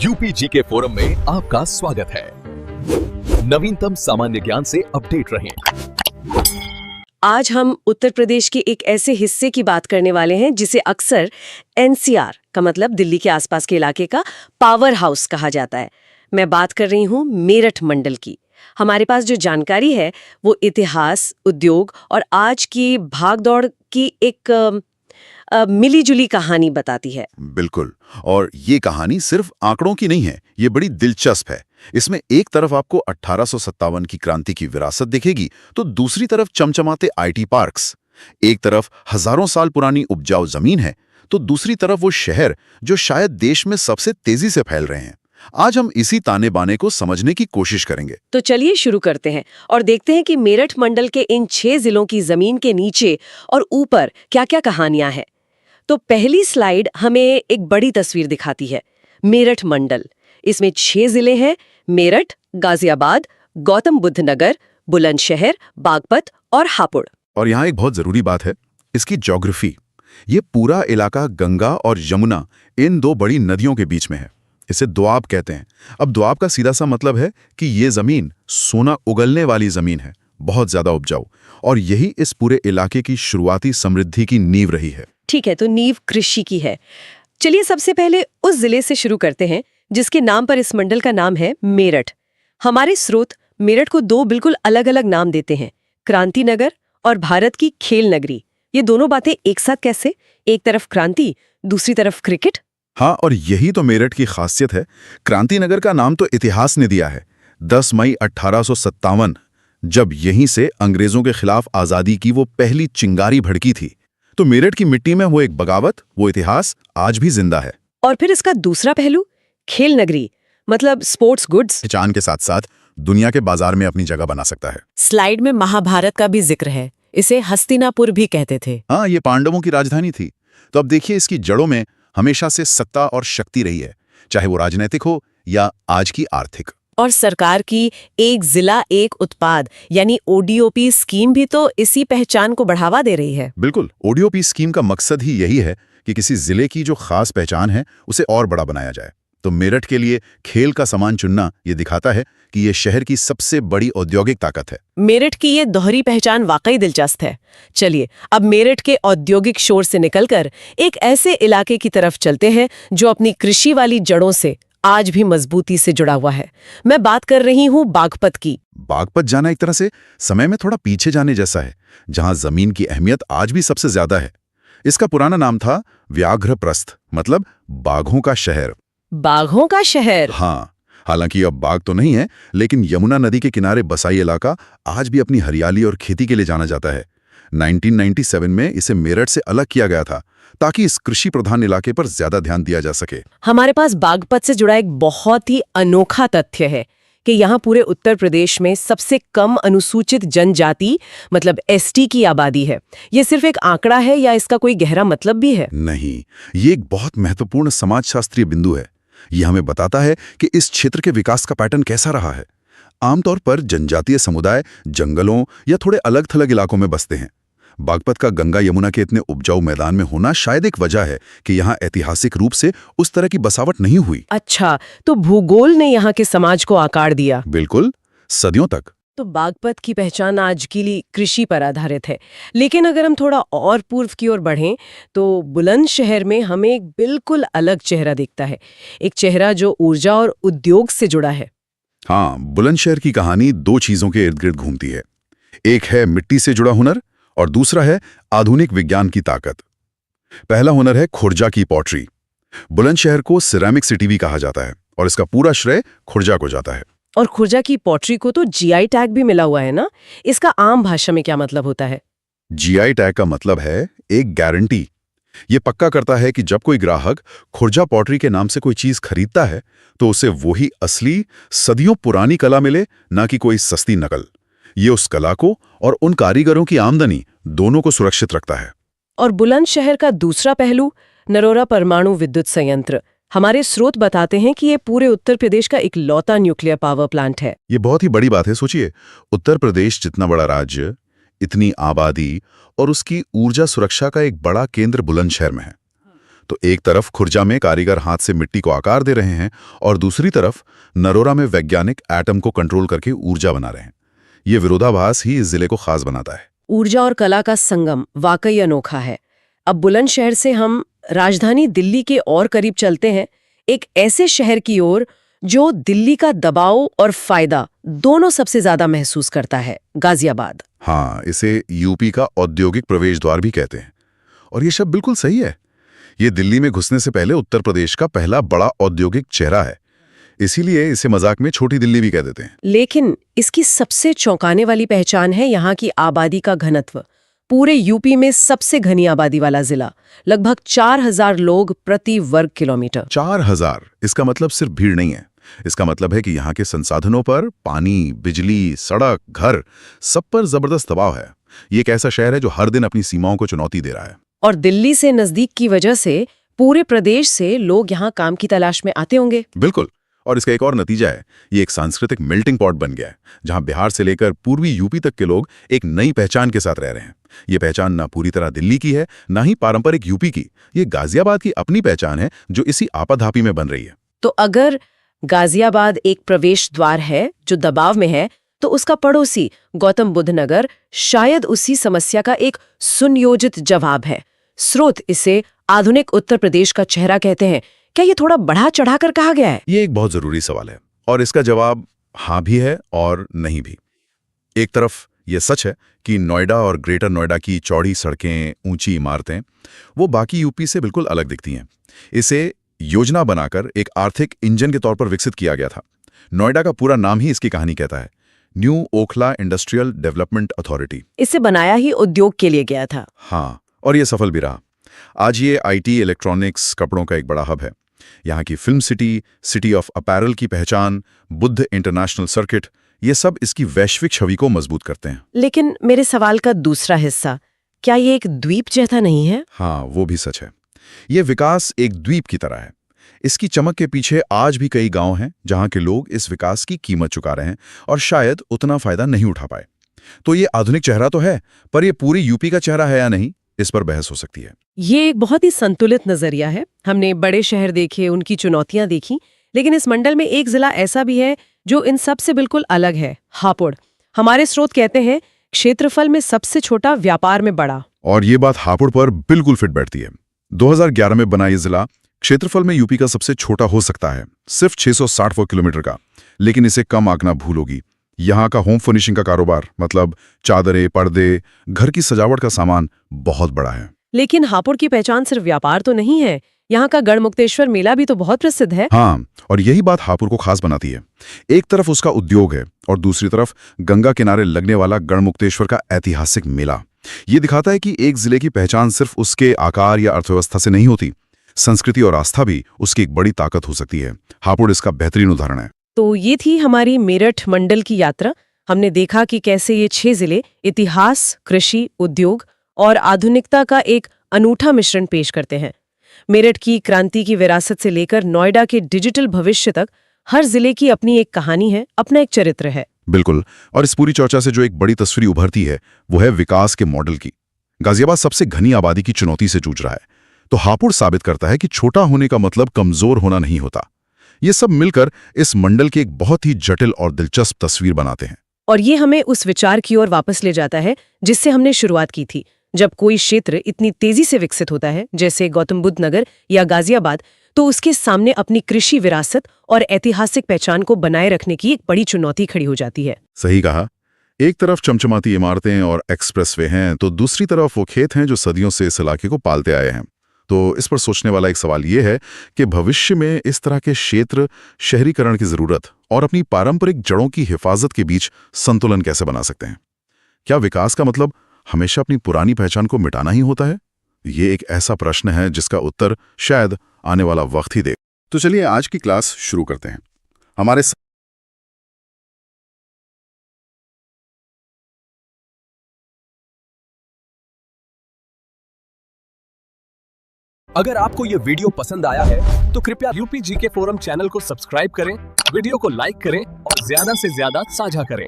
UPG के forum में आपका स्वागत है। नवीनतम सामान्य ज्ञान से अपडेट रहें। आज हम उत्तर प्रदेश के एक ऐसे हिस्से की बात करने वाले हैं जिसे अक्सर एनसीआर का मतलब दिल्ली के आसपास के इलाके का पावर हाउस कहा जाता है। मैं बात कर रही हूँ मेरठ मंडल की। हमारे पास जो जानकारी है वो इतिहास, उद्योग और आज की भागदौड़ की एक मिली-जुली कहानी बताती है। बिल्कुल। और ये कहानी सिर्फ आंकड़ों की नहीं है, ये बड़ी दिलचस्प है। इसमें एक तरफ आपको 1857 की क्रांति की विरासत दिखेगी, तो दूसरी तरफ चमचमाते आईटी पार्क्स। एक तरफ हजारों साल पुरानी उपजाऊ जमीन है, तो दूसरी तरफ वो शहर जो शायद देश में सबसे तेजी से फैल रहे हैं। आज हम इसी ताने बाने को समझने की कोशिश करेंगे। तो चलिए शुरू करते हैं और देखते हैं कि मेरठ मंडल के इन 6 जिलों की जमीन के नीचे और ऊपर क्या-क्या कहानियां हैं। तो पहली स्लाइड हमें एक बड़ी तस्वीर दिखाती है। मेरठ मंडल, इसमें 6 जिले हैं: मेरठ, गाजियाबाद, गौतम बुद्ध नगर, बुलंदशहर, बागपत और हापुड़। और यहाँ एक बहुत जरूरी बात है, इसकी ज्योग्राफी। ये पूरा इलाका गंगा और यमुना इन दो बड़ी नदियों के बीच में है। इसे दोआब कहते हैं। अब दोआब का सीधा सा मतलब है कि ये जमीन सोना उगलने वाली जमीन है, बहुत ज्यादा उपजाऊ, और यही इस पूरे इलाके की शुरुआती समृद्धि की नींव रही है। ठीक है, तो नींव कृषि की है। चलिए सबसे पहले उस जिले से शुरू करते हैं जिसके नाम पर इस मंडल का नाम है मेरठ। हमारे स्रोत मेरठ को 2 बिल्कुल अलग-अलग नाम देते हैं, क्रांति नगर और भारत की खेल नगरी। ये दोनों बातें एक साथ कैसे? एक तरफ क्रांति, दूसरी तरफ क्रिकेट। हाँ, और यही तो मेरठ की खासियत है। क्रांति नगर का नाम तो इतिहास ने दिया है। 10 मई 1857, जब यहीं से अंग्रेजों के खिलाफ आजादी की वो पहली चिंगारी भड़की थी। तो मेरठ की मिट्टी में वो एक बगावत, वो इतिहास आज भी जिंदा है। और फिर इसका दूसरा पहलू, खेल नगरी, मतलब स्पोर्ट्स गुड्स। पहचान के साथ साथ दुनिया के बाजार में अपनी जगह बना सकता है। स्लाइड में महाभारत का भी जिक्र है। इसे हस्तिनापुर भी कहते थे। हाँ, ये पांडवों की राजधानी थी। तो अब देखिए, इसकी जड़ों में हमेशा से सत्ता और शक्ति रही है, चाहे वो राजनीतिक हो या आज की आर्थिक। और सरकार की एक जिला एक उत्पाद यानी ओडीओपी स्कीम भी तो इसी पहचान को बढ़ावा दे रही है। बिल्कुल, ओडीओपी स्कीम का मकसद ही यही है कि किसी जिले की जो खास पहचान है उसे और बड़ा बनाया जाए। तो मेरठ के लिए खेल का सामान चुनना ये दिखाता है कि ये शहर की सबसे बड़ी औद्योगिक ताकत है। मेरठ की ये दोहरी पहचान वाकई दिलचस्प है। चलिए अब मेरठ के औद्योगिक शोर से निकलकर एक ऐसे इलाके की तरफ चलते हैं जो अपनी कृषि वाली जड़ों से आज भी मजबूती से जुड़ा हुआ है। मैं बात कर रही हूँ बागपत की। बागपत जाना एक तरह से समय में थोड़ा पीछे जाने जैसा है, जहां जमीन की अहमियत आज भी सबसे ज्यादा है। इसका पुराना नाम था व्याघ्रप्रस्थ, मतलब बाघों का शहर। बाघों का शहर? हाँ, हालांकि अब बाघ तो नहीं है, लेकिन यमुना नदी के किनारे बसाई इलाका आज भी अपनी हरियाली और खेती के लिए जाना जाता है। 1997 में इसे मेरठ से अलग किया गया था ताकि इस कृषि प्रधान इलाके पर ज्यादा ध्यान दिया जा सके। हमारे पास बागपत से जुड़ा एक बहुत ही अनोखा तथ्य है कि यहाँ पूरे उत्तर प्रदेश में सबसे कम अनुसूचित जनजाति मतलब एसटी की आबादी है। ये सिर्फ एक आंकड़ा है या इसका कोई गहरा मतलब भी है? नहीं, ये एक बहुत महत्वपूर्ण समाजशास्त्रीय बिंदु है। ये हमें बताता है कि इस क्षेत्र के विकास का पैटर्न कैसा रहा है। आमतौर पर जनजातीय समुदाय जंगलों या थोड़े अलग थलग इलाकों में बसते हैं। बागपत का गंगा यमुना के इतने उपजाऊ मैदान में होना शायद एक वजह है कि यहाँ ऐतिहासिक रूप से उस तरह की बसावट नहीं हुई। अच्छा, तो भूगोल ने यहाँ के समाज को आकार दिया। बिल्कुल, सदियों तक। तो बागपत की पहचान आज की लिए कृषि पर आधारित है। लेकिन अगर हम थोड़ा और पूर्व की ओर बढ़ें तो बुलंदशहर में हमें एक बिल्कुल अलग चेहरा दिखता है, एक चेहरा जो ऊर्जा और उद्योग से जुड़ा है। हाँ, बुलंदशहर की कहानी 2 चीजों के इर्द गिर्द घूमती है। एक है मिट्टी से जुड़ा हुनर और दूसरा है आधुनिक विज्ञान की ताकत। पहला हुनर है खुर्जा की पॉटरी। बुलंदशहर को सिरेमिक सिटी भी कहा जाता है और इसका पूरा श्रेय खुर्जा को जाता है। और खुर्जा की पॉटरी को तो जीआई टैग भी मिला हुआ है ना? इसका आम भाषा में क्या मतलब होता है? जीआई टैग का मतलब है एक गारंटी। ये पक्का करता है कि जब कोई ग्राहक खुर्जा पॉटरी के नाम से कोई चीज खरीदता है तो उसे वही असली सदियों पुरानी कला मिले, ना कि कोई सस्ती नकल। ये उस कला को और उन कारीगरों की आमदनी दोनों को सुरक्षित रखता है। और बुलंदशहर का दूसरा पहलू नरोरा परमाणु विद्युत संयंत्र। हमारे स्रोत बताते हैं कि ये पूरे उत्तर प्रदेश का इकलौता न्यूक्लियर पावर प्लांट है। ये बहुत ही बड़ी बात है। सोचिए, उत्तर प्रदेश जितना बड़ा राज्य, इतनी आबादी और उसकी ऊर्जा सुरक्षा का एक बड़ा केंद्र बुलंदशहर में है। तो एक तरफ खुर्जा में कारीगर हाथ से मिट्टी को आकार दे रहे हैं और दूसरी तरफ नरोरा में वैज्ञानिक एटम को कंट्रोल करके ऊर्जा बना रहे हैं। ये विरोधाभास ही इस जिले को खास बनाता है। ऊर्जा और कला का संगम वाकई अनोखा है। अब बुलंदशहर से हम राजधानी दिल्ली के और करीब चलते हैं, एक ऐसे शहर की ओर जो दिल्ली का दबाव और फायदा दोनों सबसे ज्यादा महसूस करता है, गाजियाबाद। हाँ, इसे यूपी का औद्योगिक प्रवेश द्वार भी कहते हैं और ये शब्द बिल्कुल सही है। ये दिल्ली में घुसने से पहले उत्तर प्रदेश का पहला बड़ा औद्योगिक चेहरा है, इसीलिए इसे मजाक में छोटी दिल्ली भी कह देते हैं। लेकिन इसकी सबसे चौंकाने वाली पहचान है यहाँ की आबादी का घनत्व। पूरे यूपी में सबसे घनी आबादी वाला जिला, लगभग 4000 लोग प्रति वर्ग किलोमीटर। 4000, इसका मतलब सिर्फ भीड़ नहीं है। इसका मतलब है कि यहाँ के संसाधनों पर पानी, बिजली, सड़क, घर, सब पर जबरदस्त दबाव है। ये एक ऐसा शहर है जो हर दिन अपनी सीमाओं को चुनौती दे रहा है। और दिल्ली से नजदीक की वजह से पूरे प्रदेश से लोग यहाँ काम की तलाश में आते होंगे। बिल्कुल, और इसका एक और नतीजा है, ये एक सांस्कृतिक मेल्टिंग पॉट बन गया है, जहाँ बिहार से लेकर पूर्वी यूपी तक के लोग एक नई पहचान के साथ रह रहे हैं। ये पहचान ना पूरी तरह दिल्ली की है, ना ही पारंपरिक यूपी की। ये गाजियाबाद की अपनी पहचान है जो इसी आपाधापी में बन रही है। तो अगर गाजियाबाद एक प्रवेश द्वार है जो दबाव में है, तो उसका पड़ोसी गौतम बुद्ध नगर शायद उसी समस्या का एक सुनियोजित जवाब है। स्रोत इसे आधुनिक उत्तर प्रदेश का चेहरा कहते हैं। क्या ये थोड़ा बढ़ा चढ़ाकर कहा गया है? ये एक बहुत जरूरी सवाल है और इसका जवाब हाँ भी है और नहीं भी। एक तरफ ये सच है कि नोएडा और ग्रेटर नोएडा की चौड़ी सड़कें, ऊंची इमारतें, वो बाकी यूपी से बिल्कुल अलग दिखती हैं। इसे योजना बनाकर एक आर्थिक इंजन के तौर पर विकसित किया गया था। नोएडा का पूरा नाम ही इसकी कहानी कहता है, new Okhla industrial development authority. इसे बनाया ही उद्योग के लिए गया था। हाँ, और ये सफल भी रहा। आज ये आईटी, इलेक्ट्रॉनिक्स, कपड़ों का एक बड़ा हब है। यहाँ की film city, city of apparel की पहचान, बुद्ध इंटरनेशनल सर्किट, ये सब इसकी वैश्विक छवि को मजबूत करते हैं। लेकिन मेरे सवाल का दूसरा हिस्सा, क्या ये एक द्वीप जैसा नहीं है? हाँ, वो भी सच है। ये विकास एक द्वीप की तरह है। इसकी चमक के पीछे आज भी कई गांव हैं जहां के लोग इस विकास की कीमत चुका रहे हैं और शायद उतना फायदा नहीं उठा पाए। तो ये आधुनिक चेहरा तो है, पर ये पूरी यूपी का चेहरा है या नहीं, इस पर बहस हो सकती है। ये एक बहुत ही संतुलित नजरिया है। हमने बड़े शहर देखे, उनकी चुनौतियां देखी, लेकिन इस मंडल में एक जिला ऐसा भी है जो इन सब से बिल्कुल अलग है, हापुड़। हमारे स्रोत कहते हैं क्षेत्रफल में सबसे छोटा, व्यापार में बड़ा। और ये बात हापुड़ पर बिल्कुल फिट बैठती है। 2011 में बना ये जिला क्षेत्रफल में यूपी का सबसे छोटा हो सकता है, सिर्फ 660 किलोमीटर का, लेकिन इसे कम आंकना भूलोगी। यहाँ का होम फर्निशिंग का कारोबार, मतलब चादरें, पर्दे, घर की सजावट का सामान बहुत बड़ा है। लेकिन हापुड़ की पहचान सिर्फ व्यापार तो नहीं है, यहाँ का गढ़मुक्तेश्वर मेला भी तो बहुत प्रसिद्ध है। हाँ, और यही बात हापुड़ को खास बनाती है। एक तरफ उसका उद्योग है और दूसरी तरफ गंगा किनारे लगने वाला गढ़मुक्तेश्वर का ऐतिहासिक मेला। ये दिखाता है कि एक जिले की पहचान सिर्फ उसके आकार या अर्थव्यवस्था से नहीं होती, संस्कृति और आस्था भी उसकी एक बड़ी ताकत हो सकती है। हापुड़ इसका बेहतरीन उदाहरण है। तो ये थी हमारी मेरठ मंडल की यात्रा। हमने देखा कि कैसे ये 6 जिले इतिहास, कृषि, उद्योग और आधुनिकता का एक अनूठा मिश्रण पेश करते हैं। मेरठ की क्रांति की विरासत से लेकर नोएडा के डिजिटल भविष्य तक हर जिले की अपनी एक कहानी है, अपना एक चरित्र है। बिल्कुल, और इस पूरी चर्चा से जो एक बड़ी तस्वीर उभरती है वो है विकास के मॉडल की। गाजियाबाद सबसे घनी आबादी की चुनौती से जूझ रहा है, तो हापुड़ साबित करता है कि छोटा होने का मतलब कमजोर होना नहीं होता। ये सब मिलकर इस मंडल की एक बहुत ही जटिल और दिलचस्प तस्वीर बनाते हैं। और ये हमें उस विचार की ओर वापस ले जाता है जिससे हमने शुरुआत की थी। जब कोई क्षेत्र इतनी तेजी से विकसित होता है, जैसे गौतम बुद्ध नगर या गाजियाबाद, तो उसके सामने अपनी कृषि विरासत और ऐतिहासिक पहचान को बनाए रखने की एक बड़ी चुनौती खड़ी हो जाती है। सही कहा। एक तरफ चमचमाती इमारतें और एक्सप्रेसवे हैं, तो दूसरी तरफ वो खेत हैं जो सदियों से इस इलाके को पालते आए हैं। तो इस पर सोचने वाला एक सवाल ये है कि भविष्य में इस तरह के क्षेत्र शहरीकरण की जरूरत और अपनी पारंपरिक जड़ों की हिफाजत के बीच संतुलन कैसे बना सकते हैं? क्या विकास का मतलब हमेशा अपनी पुरानी पहचान को मिटाना ही होता है? ये एक ऐसा प्रश्न है जिसका उत्तर शायद आने वाला वक्त ही दे। तो चलिए आज की क्लास शुरू करते हैं। हमारे अगर आपको ये वीडियो पसंद आया है तो कृपया यूपी जीके फोरम चैनल को सब्सक्राइब करें, वीडियो को लाइक करें और ज्यादा से ज्यादा साझा करें।